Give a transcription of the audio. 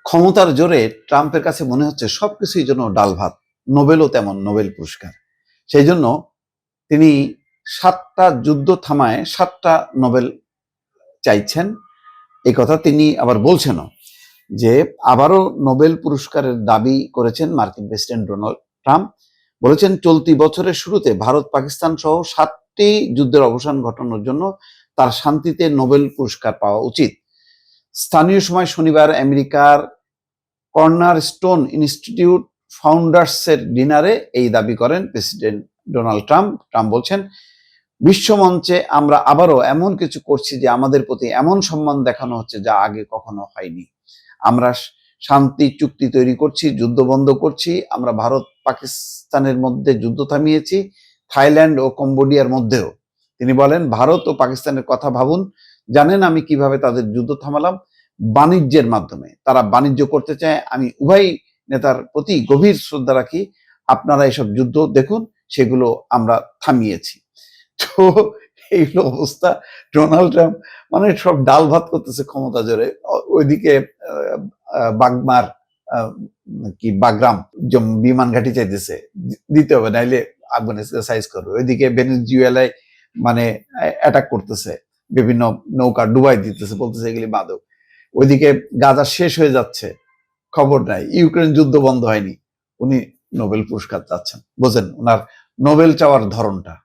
ক্ষমতার জোরে ট্রাম্পের কাছে মনে হচ্ছে সবকিছুই যেন ডাল ভাত। নোবেলও তেমন, নোবেল পুরস্কার। সেই জন্য তিনি 7টা যুদ্ধ থামায় 7টা নোবেল চাইছেন। এই কথা তিনি আবার বলছেনও যে আবারও নোবেল পুরস্কারের দাবি করেছেন মার্কিন প্রেসিডেন্ট ডোনাল্ড ট্রাম্প। বলেছেন চলতি বছরের শুরুতে ভারত পাকিস্তান সহ 7টি যুদ্ধের অবসান ঘটানোর জন্য তার শান্তিতে নোবেল পুরস্কার পাওয়া উচিত। স্থানীয় সময় শনিবার আমেরিকার কর্নার স্টোন ইনস্টিটিউট ফাউন্ডার্সের ডিনারে এই দাবি করেন প্রেসিডেন্ট ডোনাল্ড ট্রাম্প। ট্রাম্প বলছেন, বিশ্বমঞ্চে আমরা আবারও এমন কিছু করছি যে আমাদের প্রতি এমন সম্মান দেখানো হচ্ছে যা আগে কখনো হয়নি। আমরা শান্তি চুক্তি তৈরি করছি, যুদ্ধ বন্ধ করছি, আমরা ভারত পাকিস্তানের মধ্যে যুদ্ধ থামিয়েছি, থাইল্যান্ড ও কম্বোডিয়ার মধ্যেও। তিনি বলেন, ভারত ও পাকিস্তানের কথা ভাবুন, জানেন আমি কিভাবে তাদের যুদ্ধ থামালাম? বাণিজ্যের মাধ্যমে। তারা বাণিজ্য করতে চায়, আমি উভয় নেতার প্রতি গভীর শ্রদ্ধা রাখি। আপনারা এসব যুদ্ধ দেখুন, সেগুলো আমরা থামিয়েছি। তো এই হলো অবস্থা। ডোনাল্ড ট্রাম্প মানে সব ডাল ভাত করতেছে ক্ষমতা জোরে। ওইদিকে বাগমার কি বাগরাম বিমান ঘাঁটি চাইতেছে, দিতে হবে নাইলে আফগানিস্তান সাইজ করবে। ওইদিকে ভেনেজুয়েলায় মানে অ্যাটাক করতেছে, বিভিন্ন নৌকা ডুবাই দিতেছে, বলতেছে এগুলি মাদক। ওইদিকে গাজা শেষ হয়ে যাচ্ছে, খবর নাই। ইউক্রেন যুদ্ধ বন্ধ হয়নি, উনি নোবেল পুরস্কার চাচ্ছেন। বোঝেন ওনার নোবেল চাওয়ার ধরনটা।